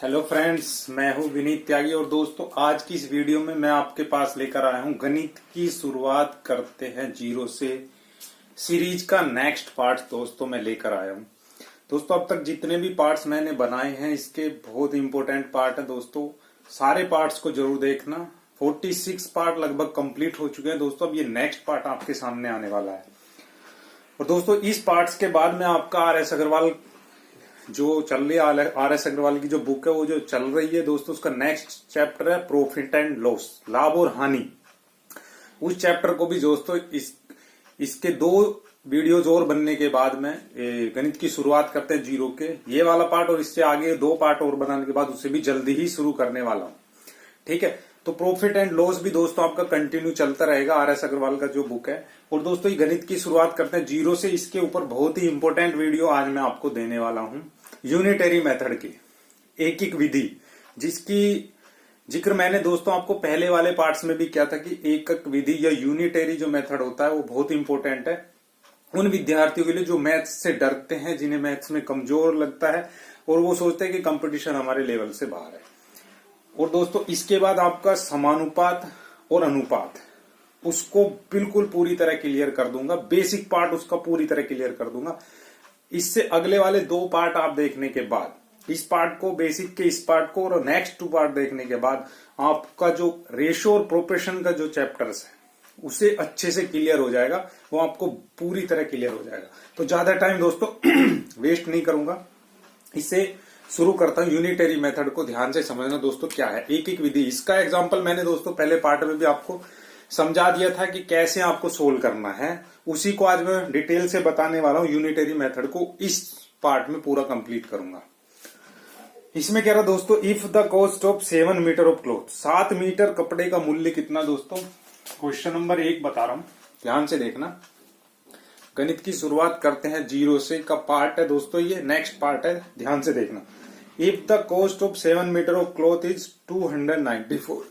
Hello friends, मैं हूं विनीत त्यागी और दोस्तों आज की इस वीडियो में मैं आपके पास लेकर आया हूं गणित की शुरुआत करते हैं जीरो से सीरीज का नेक्स्ट पार्ट दोस्तों मैं लेकर आया हूं। दोस्तों अब तक जितने भी पार्ट्स मैंने बनाए हैं इसके बहुत इंपॉर्टेंट पार्ट है दोस्तों, सारे पार्ट्स को जरूर देखना। 46 पार्ट लगभग कंप्लीट हो चुके हैं दोस्तों, अब ये नेक्स्ट पार्ट आपके सामने आने वाला है। और दोस्तों इस पार्ट्स के बाद में आपका आर.एस. अग्रवाल जो चल रही है, आर.एस. अग्रवाल की जो बुक है वो जो चल रही है दोस्तों, उसका नेक्स्ट चैप्टर है प्रॉफिट एंड लॉस, लाभ और हानि। उस चैप्टर को भी दोस्तों इसके 2 वीडियोज और बनने के बाद में गणित की शुरुआत करते हैं जीरो के, ये वाला पार्ट, और इससे आगे 2 पार्ट और बनाने के बाद उसे भी जल्दी ही शुरू करने वाला हूं। ठीक है, तो प्रॉफिट एंड लॉस भी दोस्तों आपका कंटिन्यू चलता रहेगा, आर.एस. अग्रवाल का जो बुक है। और दोस्तों ये गणित की शुरुआत करते हैं जीरो से, इसके ऊपर बहुत ही इंपॉर्टेंट वीडियो आज मैं आपको देने वाला हूं, यूनिटरी मेथड की एक एक विधि, जिसकी जिक्र मैंने दोस्तों आपको पहले वाले पार्ट्स में भी किया था कि एक एक विधि या यूनिटरी जो मेथड होता है वो बहुत इंपॉर्टेंट है उन विद्यार्थियों के लिए जो मैथ्स से डरते हैं, जिन्हें मैथ्स में कमजोर लगता है और वो सोचते हैं कि कंपटीशन हमारे लेवल से बाहर है। और दोस्तों इसके बाद आपका समानुपात और अनुपात, उसको बिल्कुल पूरी तरह क्लियर कर दूंगा, बेसिक पार्ट उसका पूरी तरह क्लियर कर दूंगा। इससे अगले वाले 2 पार्ट आप देखने के बाद, इस पार्ट को, बेसिक के इस पार्ट को और नेक्स्ट 2 पार्ट देखने के बाद आपका जो रेशो और प्रोपोर्शन का जो चैप्टर्स है उसे अच्छे से क्लियर हो जाएगा, वो आपको पूरी तरह क्लियर हो जाएगा। तो ज्यादा टाइम दोस्तों वेस्ट नहीं करूंगा, इसे शुरू करता हूं। यूनिटरी मेथड को ध्यान से समझना दोस्तों क्या है, एक एक विधि। इसका एग्जांपल मैंने दोस्तों पहले पार्ट में भी आपको समझा दिया था कि कैसे आपको सोल्व करना है, उसी को आज मैं डिटेल से बताने वाला हूं। यूनिटरी मेथड को इस पार्ट में पूरा कंप्लीट करूंगा। इसमें कह रहा दोस्तों, if the cost of 7 metre of cloth, 7 metre कपड़े का मूल्य कितना दोस्तों। क्वेश्चन नंबर 1 बता रहा हूं, ध्यान से देखना। गणित की शुरुआत करते हैं जीरो से का पार्ट है दोस्तों, ये नेक्स्ट पार्ट है, ध्यान से देखना। If the cost of 7 metre of cloth is 294,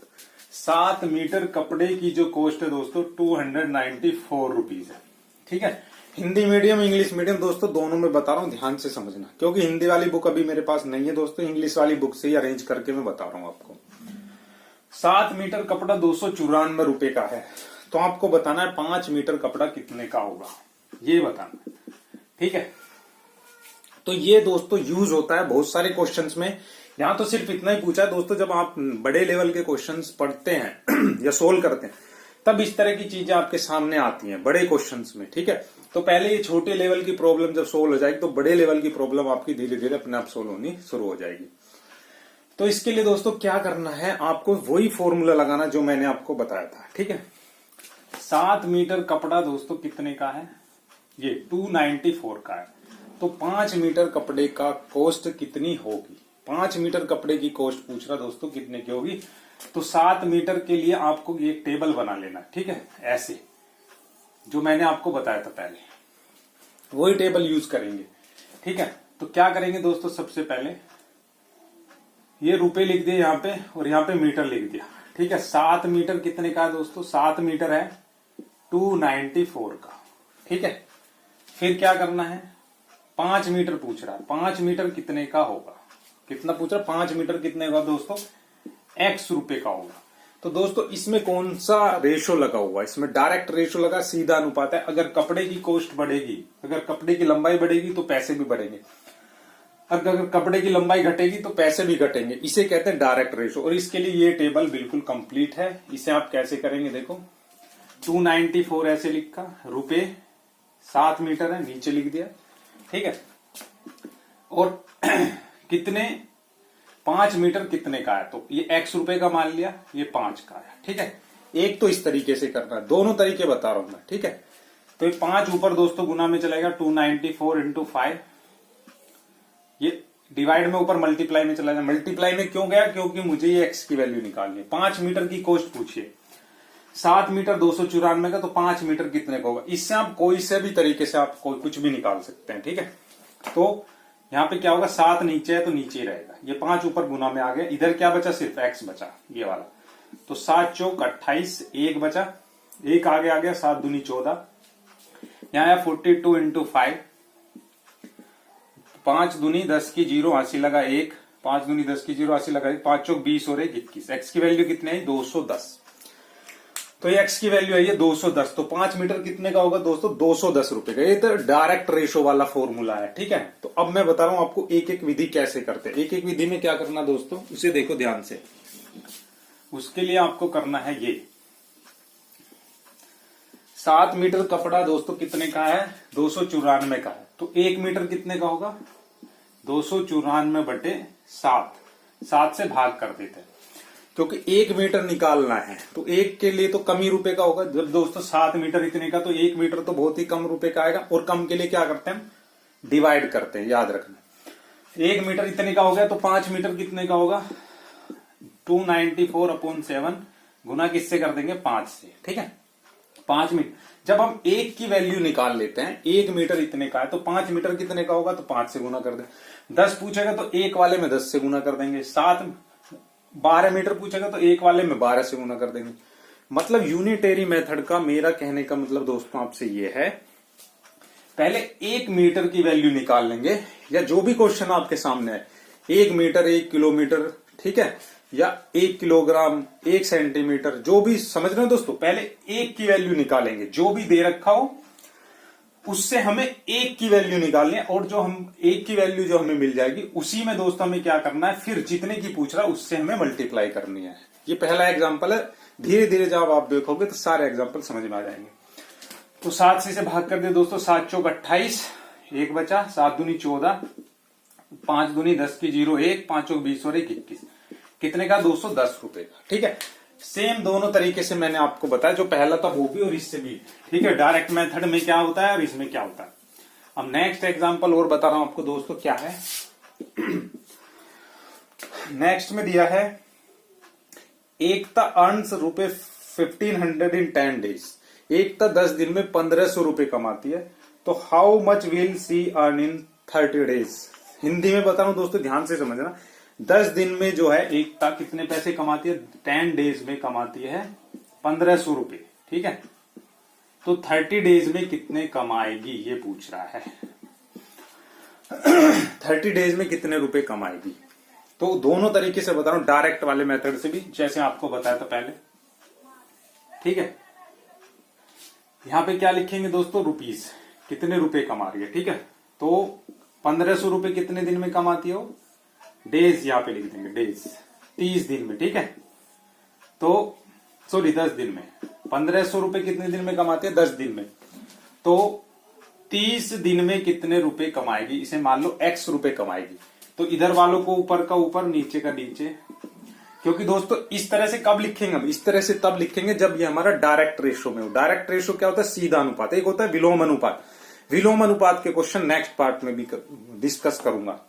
7 metre कपड़े की जो कॉस्ट है दोस्तों 294 रुपीज है। ठीक है, हिंदी मीडियम इंग्लिश मीडियम दोस्तों दोनों में बता रहा हूं, ध्यान से समझना, क्योंकि हिंदी वाली बुक अभी मेरे पास नहीं है दोस्तों, इंग्लिश वाली बुक से ही अरेंज करके मैं बता रहा हूं आपको। 7 मीटर कपड़ा 294 रुपए का है, तो आपको बताना है 5 मीटर कपड़ा कितने का होगा, ये बताना। ठीक है, तो ये दोस्तों यूज होता है बहुत सारे क्वेश्चंस में। यहां तो सिर्फ इतना ही पूछा है दोस्तों, जब आप बड़े लेवल के क्वेश्चंस पढ़ते हैं या सोल्व करते हैं तब इस तरह की चीजें आपके सामने आती हैं बड़े क्वेश्चंस में। ठीक है, तो पहले ये छोटे लेवल की प्रॉब्लम जब सोल्व हो जाएगी तो बड़े लेवल की प्रॉब्लम आपकी धीरे धीरे अपने आप सोल्व होनी शुरू हो जाएगी। तो इसके लिए दोस्तों क्या करना है, आपको वही फॉर्मूला लगाना जो मैंने आपको बताया था। ठीक है, 7 मीटर कपड़ा दोस्तों कितने का है, ये 294 का है, तो 5 मीटर कपड़े का कॉस्ट कितनी होगी। 5 मीटर कपड़े की कॉस्ट पूछ रहा दोस्तों कितने की होगी, तो 7 मीटर के लिए आपको एक टेबल बना लेना। ठीक है, ऐसे जो मैंने आपको बताया था पहले, वही टेबल यूज करेंगे। ठीक है, तो क्या करेंगे दोस्तों, सबसे पहले ये रुपए लिख दिए यहाँ पे और यहाँ पे मीटर लिख दिया। ठीक है, 7 मीटर कितने का है दोस्तों, 7 मीटर है 294 का। ठीक है, फिर क्या करना है, 5 मीटर पूछ रहा है, 5 मीटर कितने का होगा, कितना पूछ रहा है, 5 मीटर कितने का दोस्तों, x रुपए का होगा। तो दोस्तों इसमें कौन सा रेशो लगा हुआ है, इसमें डायरेक्ट रेशो लगा, सीधा अनुपात है। अगर कपड़े की कॉस्ट बढ़ेगी, अगर कपड़े की लंबाई बढ़ेगी तो पैसे भी बढ़ेंगे, अगर कपड़े की लंबाई घटेगी तो पैसे भी घटेंगे, इसे कहते हैं डायरेक्ट रेशो। और इसके लिए ये टेबल बिल्कुल कंप्लीट है। इसे आप कैसे करेंगे, देखो 294 ऐसे लिखा, रुपए 7 मीटर है, नीचे लिख दिया। ठीक है, और कितने, 5 मीटर कितने का है, तो ये x रुपए का मान लिया, ये 5 का है। ठीक है, एक तो इस तरीके से करना है, दोनों तरीके बता रहा हूं मैं। ठीक है, तो ये 5 ऊपर दोस्तों गुना में चलेगा, 294 इंटू 5, ये डिवाइड में ऊपर मल्टीप्लाई में चला जाए। मल्टीप्लाई में क्यों गया, क्योंकि मुझे ये x की वैल्यू निकालनी है। 5 मीटर की कॉस्ट पूछिए, 7 मीटर 294 का, तो 5 मीटर कितने का होगा। इससे आप कोई से भी तरीके से आप कोई कुछ भी निकाल सकते हैं। ठीक है, तो यहाँ पे क्या होगा, 7 नीचे है तो नीचे ही रहेगा, ये 5 ऊपर गुना में आ गया, इधर क्या बचा, सिर्फ x बचा, ये वाला। तो 7 चौक 28, 1 बचा, 1 आगे आ गया, 7 दूनी 14, यहाँ है 42 इंटू 5, 5 दूनी 10 की 0, 80 लगा 1, 5 दूनी 10 की 0 80 लगाई, 5 चौक 20 और 1 21। एक्स की वैल्यू कितनी आई 210। तो ये एक्स की वैल्यू आई है 210। तो 5 मीटर कितने का होगा दोस्तों 210 रुपए का। ये तो डायरेक्ट रेशो वाला फॉर्मूला है, ठीक है। तो अब मैं बता रहा हूं आपको एक एक विधि कैसे करते हैं। एक एक विधि में क्या करना दोस्तों, उसे देखो ध्यान से। उसके लिए आपको करना है ये 7 मीटर कपड़ा दोस्तों कितने का है 294 का है। तो 1 मीटर कितने का होगा 294 बटे 7। 7 से भाग कर देते हैं क्योंकि 1 मीटर निकालना है तो एक के लिए तो कम ही रुपए का होगा। जब दोस्तों 7 मीटर इतने का तो 1 मीटर तो बहुत ही कम रुपए का आएगा। और कम के लिए क्या करते हैं डिवाइड करते हैं, याद रखना। 1 मीटर इतने का हो गया तो 5 मीटर कितने का होगा 294/7 गुना किससे कर देंगे 5 से, ठीक है। 5 मीटर जब हम 1 की वैल्यू निकाल लेते हैं 1 मीटर इतने का है तो 5 मीटर कितने का होगा तो 5 से गुना कर दें। 10 पूछेगा तो 1 वाले में 10 से गुना कर देंगे। 12 मीटर पूछेगा तो 1 वाले में 12 से गुना कर देंगे। मतलब यूनिटरी मेथड का मेरा कहने का मतलब दोस्तों आपसे ये है, पहले 1 मीटर की वैल्यू निकाल लेंगे या जो भी क्वेश्चन आपके सामने है 1 मीटर 1 किलोमीटर, ठीक है, या 1 किलोग्राम 1 सेंटीमीटर, जो भी समझ रहे हो दोस्तों। पहले 1 की वैल्यू निकालेंगे, जो भी दे रखा हो उससे हमें 1 की वैल्यू निकालनी है। और जो हम 1 की वैल्यू जो हमें मिल जाएगी उसी में दोस्तों हमें क्या करना है फिर जितने की पूछ रहा है उससे हमें मल्टीप्लाई करनी है। ये पहला एग्जाम्पल है। धीरे धीरे जब आप देखोगे तो सारे एग्जाम्पल समझ में आ जाएंगे। तो 7 से भाग कर दे दोस्तों, 7 चौक 28, 1 बचा, 7 दूनी 14, 5 दूनी 10 की 0 1, 5 चौक 20 और 1 21। कितने का 210 रुपए का, ठीक है। सेम दोनों तरीके से मैंने आपको बताया, जो पहला था वो भी और इससे भी, ठीक है। डायरेक्ट मेथड में क्या होता है और इसमें क्या होता है। अब नेक्स्ट एग्जांपल और बता रहा हूं आपको दोस्तों क्या है। नेक्स्ट में दिया है एकता अर्न्स रुपए 1500 इन 10 डेज। एकता 10 दिन में 1500 रुपए कमाती है। तो how much will see earn in 30 days. Hindi में बता रहा हूं दोस्तों, ध्यान से समझना। 10 दिन में जो है एकता कितने पैसे कमाती है 10 डेज में कमाती है 1500 रुपए, ठीक है। तो 30 डेज में कितने कमाएगी ये पूछ रहा है। 30 डेज में कितने रुपए कमाएगी। तो दोनों तरीके से बता रहा हूं, डायरेक्ट वाले मेथड से भी जैसे आपको बताया था पहले, ठीक है। यहां पे क्या लिखेंगे दोस्तों रुपीस, कितने रुपए कमा रही है, ठीक है। तो 1500 रुपए कितने दिन में कमाती हो, डेज यहां पे लिख देंगे, डेज 30 दिन में, ठीक है। तो सॉरी 10 दिन में 1500 रुपए कितने दिन में कमाते हैं 10 दिन में। तो 30 दिन में कितने रुपए कमाएगी, इसे मान लो x रुपए कमाएगी। तो इधर वालों को ऊपर का ऊपर नीचे का नीचे, क्योंकि दोस्तों इस तरह से कब लिखेंगे हम, इस तरह से तब लिखेंगे जब ये हमारा डायरेक्ट रेशो में हो। डायरेक्ट रेशो क्या होता है सीधा अनुपात, एक होता है विलोम अनुपात। विलोम अनुपात के क्वेश्चन नेक्स्ट पार्ट में भी डिस्कस करूंगा।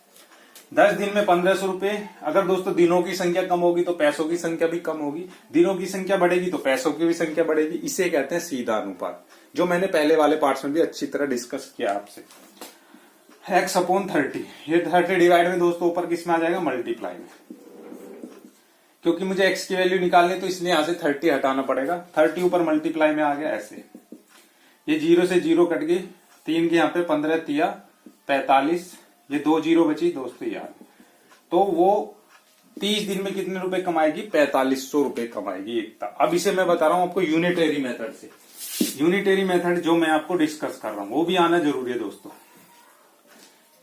10 दिन में 1500 रुपए। अगर दोस्तों दिनों की संख्या कम होगी तो पैसों की संख्या भी कम होगी, दिनों की संख्या बढ़ेगी तो पैसों की भी संख्या बढ़ेगी। इसे कहते हैं सीधा अनुपात, जो मैंने पहले वाले पार्ट्स में भी अच्छी तरह डिस्कस किया आपसे। x/30, ये 30 डिवाइड में दोस्तों ऊपर किस में आ जाएगा मल्टीप्लाई में। क्योंकि मुझे x की वैल्यू निकालनी तो इसलिए यहां से 30 हटाना पड़ेगा। 30 ऊपर मल्टीप्लाई में आ गया ऐसे, ये 0 से 0 कट गई, 3 के यहाँ पे 15 तिया 45, ये 2 0 बची दोस्तों यार। तो वो 30 दिन में कितने रुपए कमाएगी 4500 रुपए कमाएगी एकता। अब इसे मैं बता रहा हूं आपको यूनिटरी मेथड से। यूनिटरी मेथड जो मैं आपको डिस्कस कर रहा हूं वो भी आना जरूरी है दोस्तों।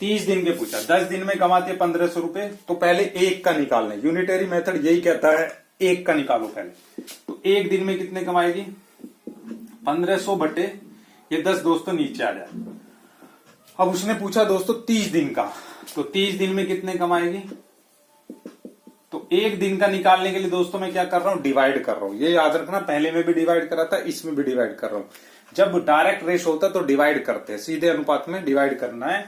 30 दिन के पूछा, 10 दिन में कमाते हैं 1500 रुपए, तो पहले 1 का निकालना है। यूनिटरी मेथड यही कहता है 1 का निकालो पहले। तो 1 दिन में कितने कमाएगी 1500 बटे ये 10 दोस्तों नीचे आ जाए। अब उसने पूछा दोस्तों 30 दिन का, तो 30 दिन में कितने कमाएगी। तो 1 दिन का निकालने के लिए दोस्तों मैं क्या कर रहा हूं डिवाइड कर रहा हूं। ये याद रखना, पहले में भी डिवाइड करा था, इसमें भी डिवाइड कर रहा हूं। जब डायरेक्ट रेशो होता है तो डिवाइड करते हैं, सीधे अनुपात में डिवाइड करना है।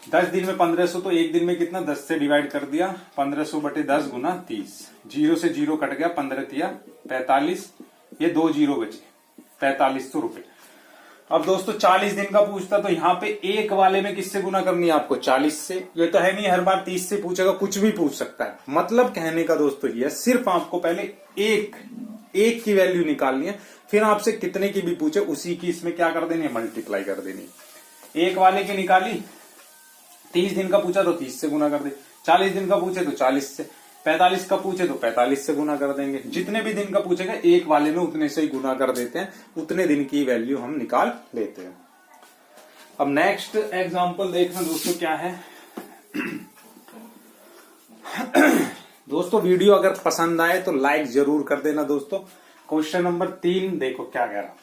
10 दिन में 1500, तो 1 दिन में कितना 10 से डिवाइड कर दिया, 1500 बटे 10 गुना 30, 0 से 0 कट गया, 15 तिया 45, ये 2 0 बचे 4500 रुपए। अब दोस्तों 40 दिन का पूछता तो यहाँ पे 1 वाले में किससे गुना करनी है आपको 40 से। ये तो है नहीं हर बार 30 से पूछेगा, कुछ भी पूछ सकता है। मतलब कहने का दोस्तों ये सिर्फ आपको पहले एक की वैल्यू निकालनी है, फिर आपसे कितने की भी पूछे उसी की इसमें क्या कर देनी है मल्टीप्लाई कर देनी। 1 वाले की निकाली 30 दिन का पूछा तो 30 से गुना कर दे, 40 दिन का पूछे तो 40 से, 45 का पूछे तो 45 से गुना कर देंगे। जितने भी दिन का पूछेगा एक वाले में उतने से ही गुना कर देते हैं, उतने दिन की वैल्यू हम निकाल लेते हैं। अब नेक्स्ट एग्जांपल देखना दोस्तों क्या है। दोस्तों वीडियो अगर पसंद आए तो लाइक जरूर कर देना दोस्तों। क्वेश्चन नंबर 3 देखो क्या कह रहा,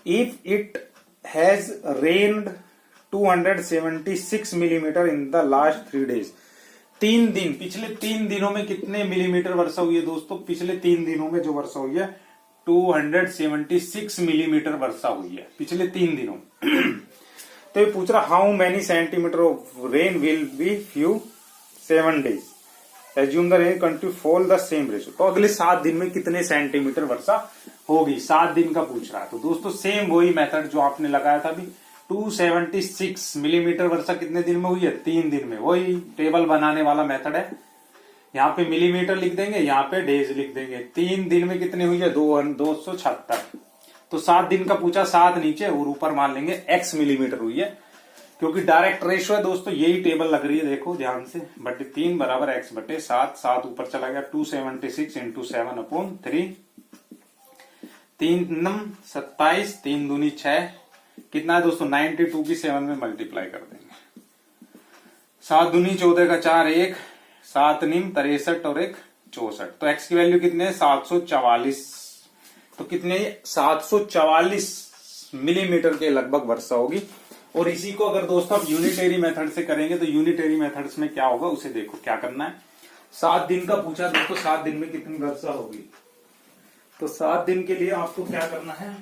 if it has rained 276 millimetre in the last 3 days। 3 दिन, पिछले 3 दिनों में कितने मिलीमीटर वर्षा हुई है दोस्तों? पिछले 3 दिनों में जो वर्षा हुई है 276 मिलीमीटर वर्षा हुई है पिछले 3 दिनों। तो ये पूछ रहा how many centimetre of rain will be few 7 days, assume the rain continue fall the same ratio. तो अगले 7 दिन में कितने सेंटीमीटर वर्षा होगी, 7 दिन का पूछ रहा है। तो दोस्तों सेम वही मेथड जो आपने लगाया था अभी, 276 मिलीमीटर वर्षा कितने दिन में हुई है? 3 दिन में। वही टेबल बनाने वाला मेथड है, यहाँ पे मिलीमीटर लिख देंगे, यहाँ पे डेज लिख देंगे। 3 दिन में कितनी हुई है? 276। तो 7 दिन का पूछा, 7 नीचे और ऊपर मान लेंगे x मिलीमीटर हुई है, क्योंकि डायरेक्ट रेशियो है दोस्तों। यही टेबल लग रही है, देखो ध्यान से, बटे 3 बराबर x बटे 7, 7 ऊपर चला गया, 276 इंटू 7/3, 3 नम 27, 3 दूनी 6, कितना है दोस्तों? 92 की 7 में मल्टीप्लाई कर देंगे। 7 दूनी 14 का 4, 1, 7 निम 63 और 1 64। तो x की वैल्यू कितने है? 744। तो कितने? 744 मिलीमीटर के लगभग वर्षा होगी। और इसी को अगर दोस्तों आप यूनिटरी मेथड से करेंगे तो यूनिटरी मेथड्स में क्या होगा उसे देखो क्या करना है। 7 दिन का पूछा दोस्तों, 7 दिन में कितनी वर्षा होगी? तो 7 दिन के लिए आपको क्या करना है,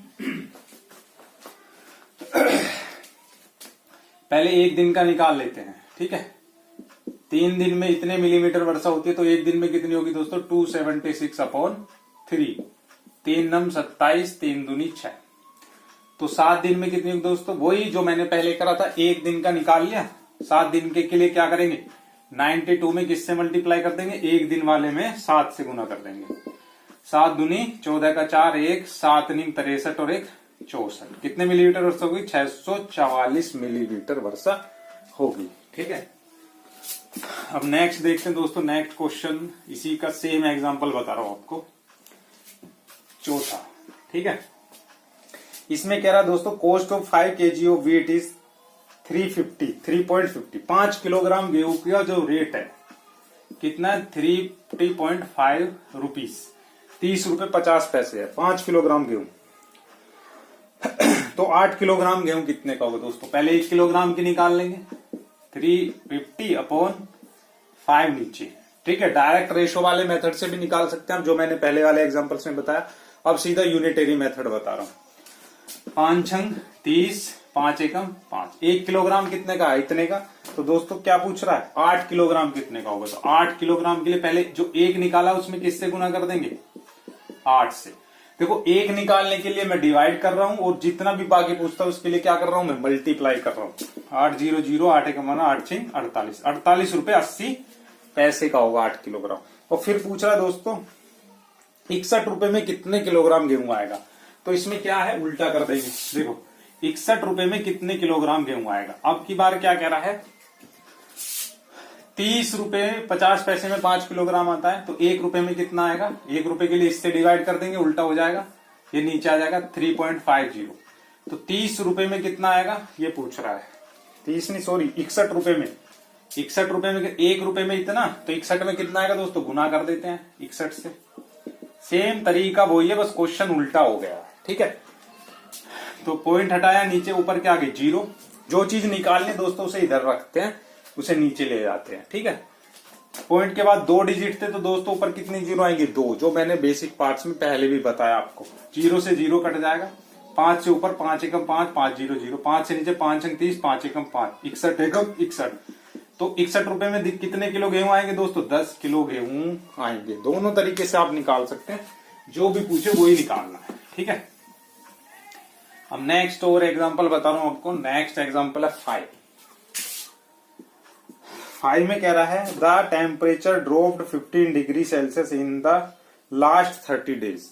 पहले एक दिन का निकाल लेते हैं, ठीक है। 3 दिन में इतने मिलीमीटर वर्षा होती है, तो एक दिन में कितनी होगी दोस्तों? 276/3, 3 नम 27, 3 दूनी 6। तो 7 दिन में कितनी होगी दोस्तों? वही जो मैंने पहले करा था, एक दिन का निकाल लिया। 7 दिन के लिए क्या करेंगे? 92 में किससे मल्टीप्लाई कर देंगे? एक दिन वाले में 7 से गुना कर देंगे। 7 दूनी 14 का 4, 1, 7 नीम 63 और 1 64। कितने मिलीमीटर वर्षा होगी? 644 मिलीमीटर वर्षा होगी, ठीक है। अब नेक्स्ट देखते हैं दोस्तों, नेक्स्ट क्वेश्चन इसी का सेम एग्जांपल बता रहा हूं आपको, चौथा, ठीक है। इसमें कह रहा दोस्तों cost of 5 kg of wheat is 3.50 5 kilogram गेहूं का जो रेट है कितना है? 3.5 रुपीज, 30 रुपए 50 पैसे है 5 किलोग्राम गेहूं। तो 8 किलोग्राम गेहूं कितने का होगा दोस्तों? पहले 1 किलोग्राम की निकाल लेंगे, 350/5 नीचे, ठीक है। डायरेक्ट रेशो वाले मेथड से भी निकाल सकते हैं, जो मैंने पहले वाले एग्जांपल्स में बताया। अब सीधा यूनिटरी मेथड बता रहा हूं। 5 छंग 30, 5 एकम 5, 1 किलोग्राम कितने का है? इतने का। तो दोस्तों क्या पूछ रहा है? 8 किलोग्राम कितने का होगा? तो 8 किलोग्राम के लिए पहले जो 1 निकाला उसमें किससे गुना कर देंगे? 8 से। देखो 1 निकालने के लिए मैं डिवाइड कर रहा हूं, और जितना भी बाकी पूछता है उसके लिए क्या कर रहा हूं? मैं मल्टीप्लाई कर रहा हूं। 8 0 0, 8 एकम 8 6 48, 48 रुपए 80 पैसे का होगा 8 किलोग्राम। और फिर पूछ रहा है दोस्तों 61 रुपए में कितने किलोग्राम गेहूं आएगा? तो इसमें क्या है, उल्टा कर देंगे। देखो 61 रुपए में कितने किलोग्राम गेहूं आएगा? अब की बार क्या कह रहा है? 30 रुपए 50 पैसे में 5 किलोग्राम आता है, तो 1 रुपए में कितना आएगा? 1 रुपए के लिए इससे डिवाइड कर देंगे, उल्टा हो जाएगा, ये नीचे आ जाएगा 3.50। तो 30 रुपए में कितना आएगा ये पूछ रहा है। 30 नहीं, सॉरी 61 रुपए में। 61 रुपए में 1 रुपए में इतना, तो 61 में कितना आएगा दोस्तों? गुना कर देते हैं 61 से। सेम तरीका वही है, बस क्वेश्चन उल्टा हो गया, ठीक है। तो पॉइंट हटाया, नीचे ऊपर क्या आ गई? 0। जो चीज निकालनी दोस्तों उसे इधर रखते हैं, उसे नीचे ले जाते हैं, ठीक है। पॉइंट के बाद 2 डिजिट थे, तो दोस्तों ऊपर कितनी 0 आएंगे? 2, जो मैंने बेसिक पार्ट्स में पहले भी बताया आपको। 0 से 0 कट जाएगा, 5 से ऊपर 5 एकम 5, 5 0 0, 5 से नीचे 5 अंक 30, 5 एकम 5, 61 एकम 61। तो 61 रुपए में कितने किलो गेहूं आएंगे दोस्तों? 10 किलो गेहूं आएंगे। दोनों तरीके से आप निकाल सकते हैं, जो भी पूछे वही निकालना है, ठीक है। अब नेक्स्ट और एग्जांपल बता रहा हूं आपको। नेक्स्ट एग्जांपल है 5 में कह रहा है the temperature dropped 15 degree Celsius in the last 30 days.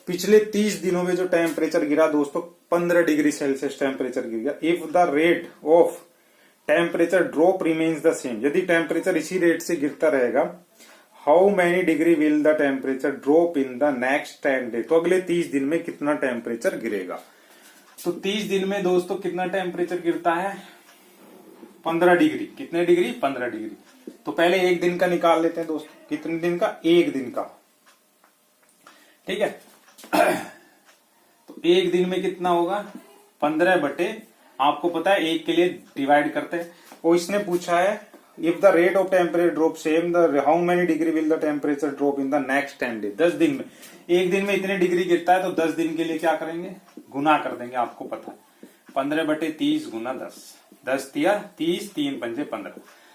पिछले 30 दिनों में जो टेम्परेचर गिरा दोस्तों 15 डिग्री सेल्सियस टेम्परेचर गिर गया। If the rate of temperature drop remains the same, यदि टेम्परेचर इसी रेट से गिरता रहेगा, how many degree will the temperature drop in the next 10 day, तो अगले 30 दिन में कितना टेम्परेचर गिरेगा। तो 30 दिन में दोस्तों कितना टेम्परेचर गिरता है, 15 डिग्री। कितने डिग्री, 15 डिग्री। तो पहले एक दिन का निकाल लेते हैं दोस्तों, कितने दिन का, एक दिन का, ठीक है। तो एक दिन में कितना होगा, 15 बटे, आपको पता है एक के लिए डिवाइड करते हैं। और इसने पूछा है if the rate of temperature drop same the how many degree will the temperature drop in the next 10 day, 10 दिन में। एक दिन में इतने डिग्री गिरता है तो 10 दिन के लिए क्या करेंगे, गुना कर देंगे, आपको पता है 15 बटे 30 गुना 10, 10 तिया 30, 3 पंजे 15,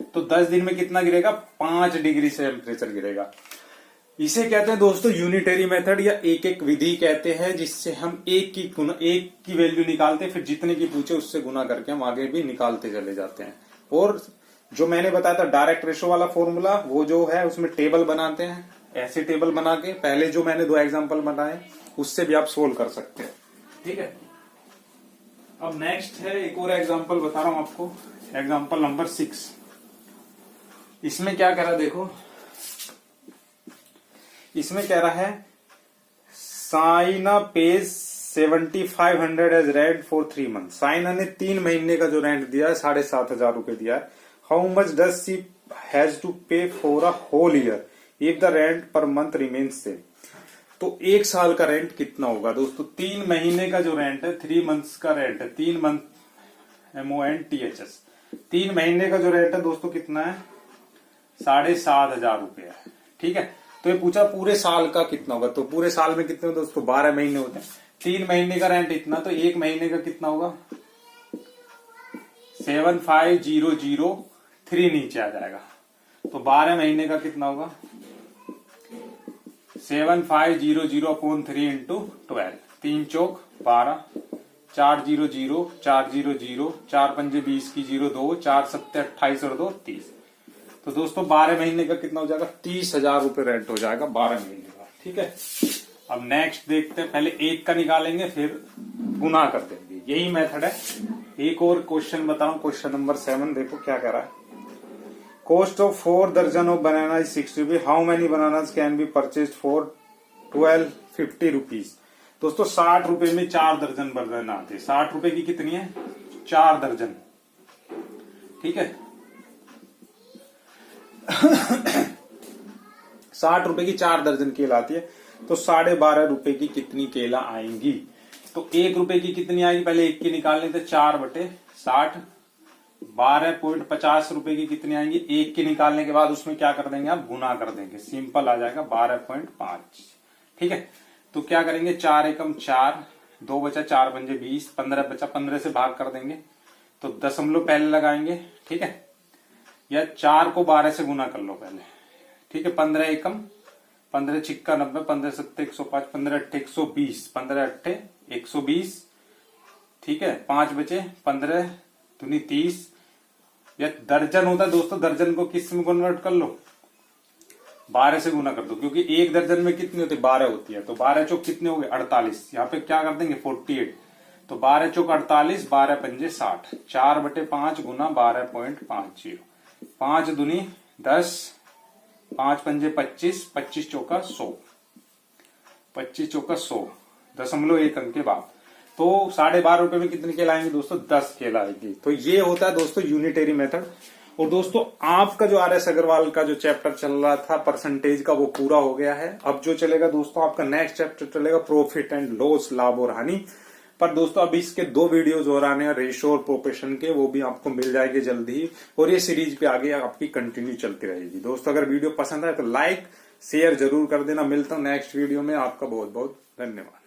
तो 10 दिन में कितना गिरेगा, 5 डिग्री से टेम्परेचर गिरेगा। इसे कहते हैं दोस्तों यूनिटरी मेथड या एक एक विधि कहते हैं, जिससे हम एक की वैल्यू निकालते हैं, फिर जितने की पूछे उससे गुना करके हम आगे भी निकालते चले जाते हैं। और जो मैंने बताया था डायरेक्ट रेशो वाला फॉर्मूला, वो जो है उसमें टेबल बनाते हैं, ऐसे टेबल बना के, पहले जो मैंने 2 एग्जाम्पल बनाए उससे भी आप सोल्व कर सकते हैं, ठीक है। अब नेक्स्ट है एक और एग्जाम्पल बता रहा हूं आपको, एग्जाम्पल नंबर 6। इसमें क्या कह रहा है देखो, इसमें कह रहा है Saina pays 7500 as rent for 3 month. Saina ने 3 महीने का जो रेंट दिया है 7,500 रुपए दिया है। How much does she has to pay for a whole year if the rent per month remains same. तो 1 साल का रेंट कितना होगा दोस्तों, 3 महीने का जो रेंट है, 3 मंथ्स का रेंट है, 3 मंथ MONTHS, 3 महीने का जो रेंट है दोस्तों कितना है, 7,500 रुपए है, ठीक है। तो ये पूछा पूरे साल का कितना होगा, तो पूरे साल में कितने दोस्तों 12 महीने होते हैं, 3 महीने का रेंट इतना, तो 1 महीने का कितना होगा, 75003 नीचे आ जाएगा। तो 12 महीने का कितना होगा, 7500/3 इंटू 12, 3 चौक 12, 400, 400, 4 पंजे 20 की 0 2, 4 सत्ते 28 और 2 30। तो दोस्तों 12 महीने का कितना हो जाएगा, 30,000 रुपए रेंट हो जाएगा 12 महीने का, ठीक है। अब नेक्स्ट देखते हैं, पहले एक का निकालेंगे फिर गुना कर देंगे, यही मेथड है। एक और क्वेश्चन बताऊं, क्वेश्चन नंबर 7 देखो क्या कह रहा है। कॉस्ट ऑफ 4 दर्जन of banana is 60 rupees, how many bananas can be purchase for 1250 rupees. दोस्तों 60 रुपए में 4 दर्जन बनाना आते, 60 रुपए की कितनी है, 4 दर्जन, ठीक है। 60 रुपए की 4 दर्जन केला आती है, तो 12.5 रुपए की कितनी केला आएंगी। तो 1 रुपए की कितनी आएगी, पहले 1 की निकाल लेते, 4/60, 12.50 रुपए की कितनी आएंगी, 1 की निकालने के बाद उसमें क्या कर देंगे, आप गुना कर देंगे, सिंपल आ जाएगा 12.5, ठीक है। तो क्या करेंगे, 4 एकम 4, 2 बचा 4 पंजे 20, 15 बचा, 15 से भाग कर देंगे, तो दशमलव पहले लगाएंगे, ठीक है, या 4 को 12 से गुना कर लो पहले, ठीक है। 15 एकम 15 छिक्का 90, 15 सत्ते 105, 15 अट्ठे 120, 15 अट्ठे 120, ठीक है। 5 बचे, 15 दूनी 30, या दर्जन होता है दोस्तों, दर्जन को किस में कन्वर्ट कर लो, 12 से गुना कर दो, क्योंकि एक दर्जन में कितनी होती है, 12 होती है। तो 12 चौक कितने हो गए, 48, यहाँ पे क्या कर देंगे 48, तो 12 चौक 48, 12 पंजे 60, 4/5 गुना 12.50, 5 दूनी 10, 5 पंजे 25, 25 चौका 100, 25 चौका 100, दशमलव 1 अंक के बाद। तो 12.5 रुपए में कितने केला आएंगे दोस्तों, 10 केला आएंगे। तो ये होता है दोस्तों यूनिटरी मेथड। और दोस्तों आपका जो RS अग्रवाल का जो चैप्टर चल रहा था परसेंटेज का, वो पूरा हो गया है। अब जो चलेगा दोस्तों आपका नेक्स्ट चैप्टर चलेगा प्रॉफिट एंड लॉस, लाभ और हानि पर। दोस्तों अभी इसके 2 वीडियोज और आने हैं, रेशो और प्रोपोर्शन के, वो भी आपको मिल जाएंगे जल्दी ही। और ये सीरीज पे आगे आपकी कंटिन्यू चलती रहेगी। दोस्तों अगर वीडियो पसंद आए तो लाइक शेयर जरूर कर देना। मिलता हूं नेक्स्ट वीडियो में, आपका बहुत बहुत धन्यवाद।